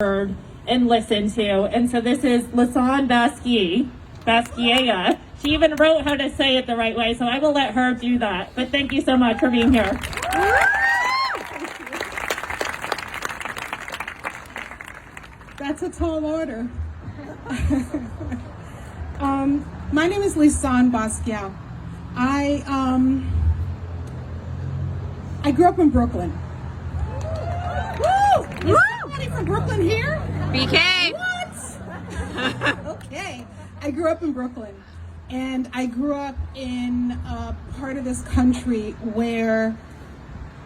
heard and listened to. And so this is Lisane Basquiat. She even wrote how to say it the right way, so I will let her do that. But thank you so much for being here. That's a tall order. My name is Lisane Basquiat. I grew up in Brooklyn. Woo! Is somebody from Brooklyn here? BK. What? Okay. I grew up in Brooklyn, and I grew up in a part of this country where,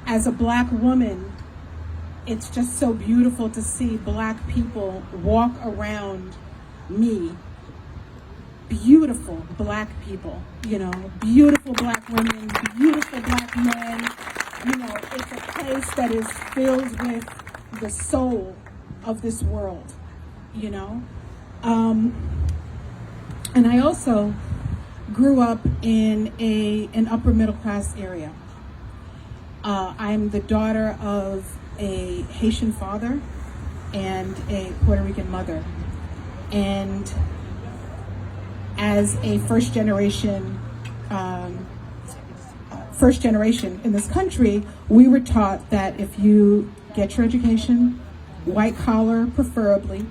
as a black woman, it's just so beautiful to see black people walk around me. Beautiful black people, beautiful black women, beautiful black men. It's a place that is filled with the soul of this world, And I also grew up in an upper middle class area. I'm the daughter of a Haitian father and a Puerto Rican mother. And as a first generation in this country, we were taught that if you get your education, white collar preferably,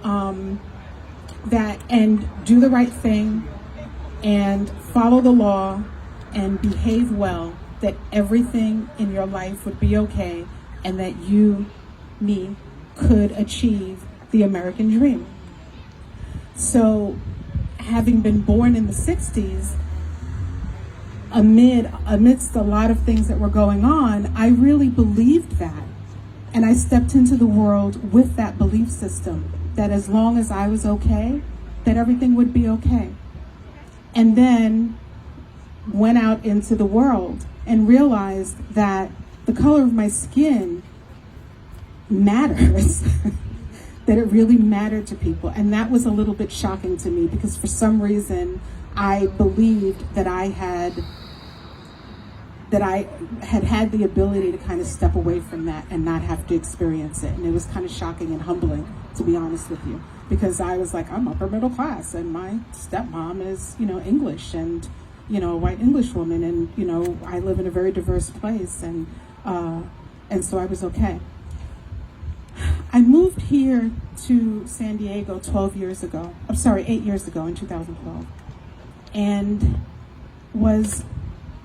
and do the right thing and follow the law and behave well, that everything in your life would be okay, and that me, could achieve the American dream. So, having been born in the 60s, amidst a lot of things that were going on, I really believed that. And I stepped into the world with that belief system, that as long as I was okay, that everything would be okay. And then went out into the world and realized that the color of my skin matters, that it really mattered to people. And that was a little bit shocking to me, because for some reason I believed that I had the ability to kind of step away from that and not have to experience it. And it was kind of shocking and humbling, to be honest with you, because I was like, I'm upper middle class, and my stepmom is, English, and, a white English woman, and, I live in a very diverse place, and so I was okay. I moved here to San Diego 8 years ago in 2012, and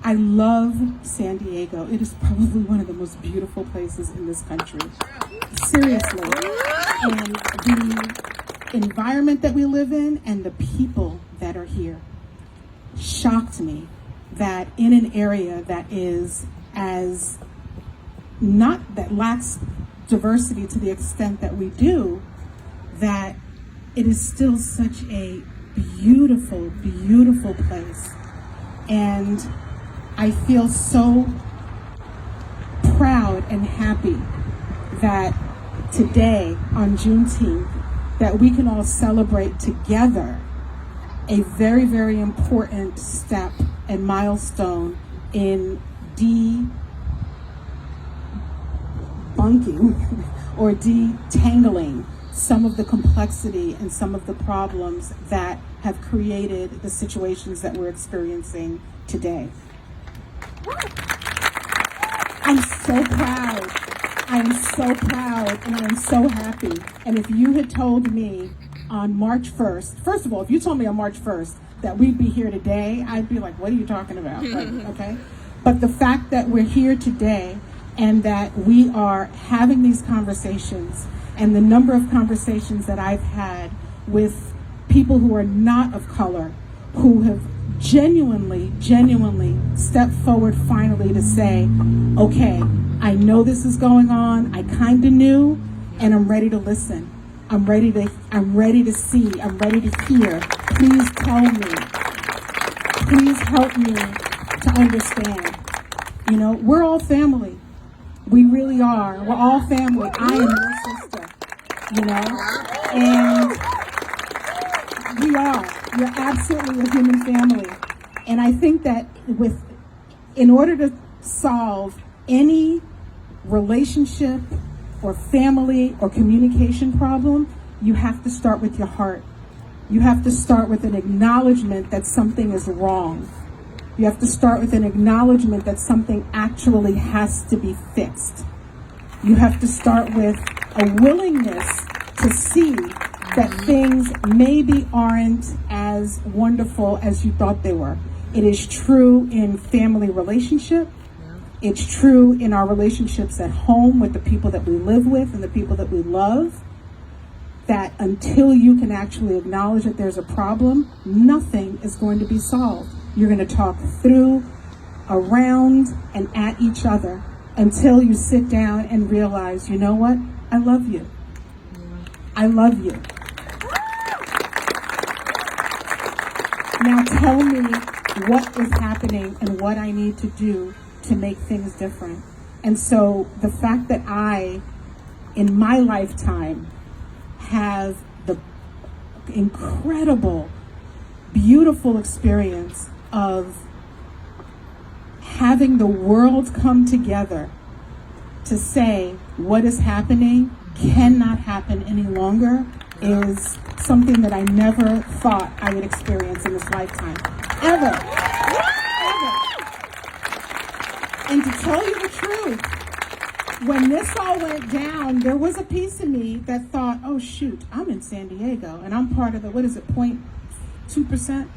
I love San Diego. It is probably one of the most beautiful places in this country. Seriously. And the environment that we live in and the people that are here shocked me, that in an area that lacks diversity to the extent that we do, that it is still such a beautiful, beautiful place. And I feel so proud and happy that today, on Juneteenth, that we can all celebrate together a very, very important step and milestone in debunking or detangling some of the complexity and some of the problems that have created the situations that we're experiencing today. I'm so proud. I'm so proud, and I'm so happy. And if you had told me on March 1st, first of all, if you told me on March 1st that we'd be here today, I'd be like, what are you talking about? Okay? But the fact that we're here today and that we are having these conversations, and the number of conversations that I've had with people who are not of color, who have genuinely stepped forward finally to say, okay, I know this is going on, I kind of knew, and I'm ready to listen. I'm ready to see, I'm ready to hear. Please tell me. Please help me to understand. We're all family. We really are. We're all family. I am your sister, and we are. You're absolutely a human family. And I think that in order to solve any relationship, or family or communication problem, you have to start with your heart. You have to start with an acknowledgement that something is wrong. You have to start with an acknowledgement that something actually has to be fixed. You have to start with a willingness to see that things maybe aren't as wonderful as you thought they were. It is true in family relationship. It's true in our relationships at home with the people that we live with and the people that we love. That until you can actually acknowledge that there's a problem, nothing is going to be solved. You're going to talk through, around, and at each other until you sit down and realize, you know what? I love you. I love you. Now tell me what is happening and what I need to do to make things different. And so the fact that I, in my lifetime, have the incredible, beautiful experience of having the world come together to say what is happening cannot happen any longer is something that I never thought I would experience in this lifetime. Ever. Ever. And to tell you the truth, when this all went down, there was a piece of me that thought, oh shoot, I'm in San Diego and I'm part of the, 0.2%?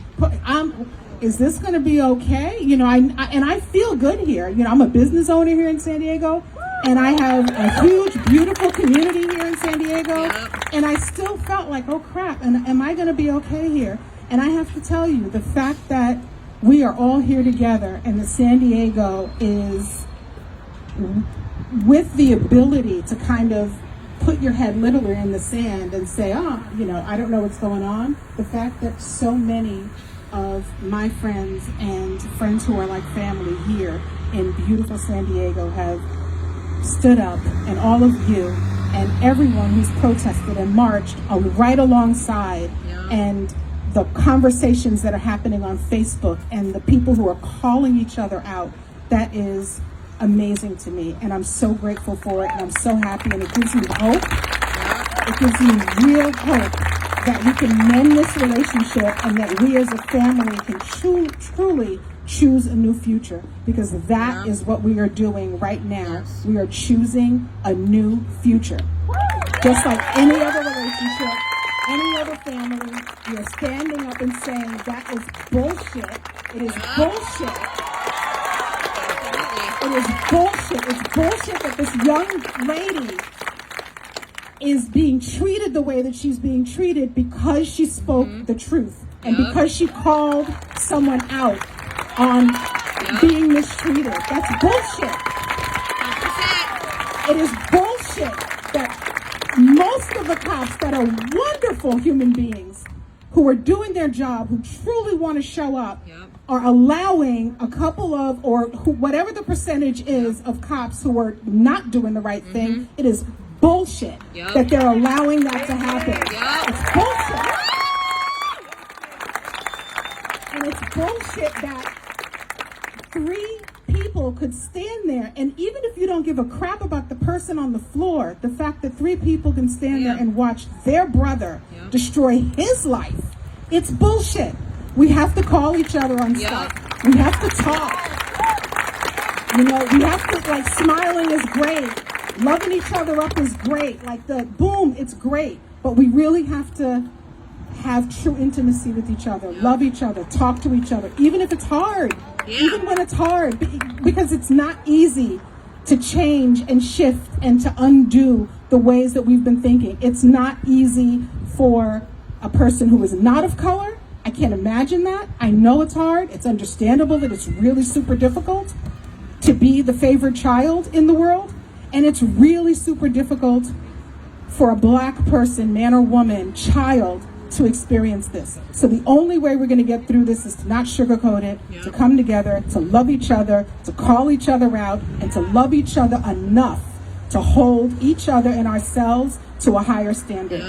Is this going to be okay? You know, I feel good here. You know, I'm a business owner here in San Diego, and I have a huge, beautiful community here in San Diego, and I still felt like, oh crap, and am I going to be okay here? And I have to tell you, the fact that we are all here together and that San Diego is with the ability to kind of put your head literally in the sand and say, you know, I don't know what's going on. The fact that so many of my friends and friends who are like family here in beautiful San Diego have stood up, and all of you and everyone who's protested and marched right alongside, and the conversations that are happening on Facebook and the people who are calling each other out, that is amazing to me, and I'm so grateful for it, and I'm so happy, and it gives me hope. It gives me real hope that we can mend this relationship and that we as a family can truly choose a new future, because that is what we are doing right now. We are choosing a new future. Just like any other relationship, any other family, we are standing up and saying that is bullshit. It is bullshit. It is bullshit. It's bullshit that this young lady is being treated the way that she's being treated because she spoke the truth and because she called someone out on being mistreated. That's bullshit. It is bullshit that most of the cops that are wonderful human beings who are doing their job, who truly want to show up, are allowing a couple of, or whatever the percentage is of cops who are not doing the right thing. It is bullshit that they're allowing that to happen. It's bullshit. And it's bullshit that 3 people could stand there, and even if you don't give a crap about the person on the floor, the fact that 3 people can stand there and watch their brother destroy his life, it's bullshit. We have to call each other on stuff. We have to talk. You know, we have to, like, smiling is great. Loving each other up is great. Like the boom, it's great. But we really have to have true intimacy with each other, love each other, talk to each other, even if it's hard, even when it's hard, because it's not easy to change and shift and to undo the ways that we've been thinking. It's not easy for a person who is not of color. I can't imagine that. I know it's hard. It's understandable that it's really super difficult to be the favored child in the world. And it's really super difficult for a black person, man or woman, child, to experience this. So the only way we're going to get through this is to not sugarcoat it, to come together, to love each other, to call each other out, and to love each other enough to hold each other and ourselves to a higher standard.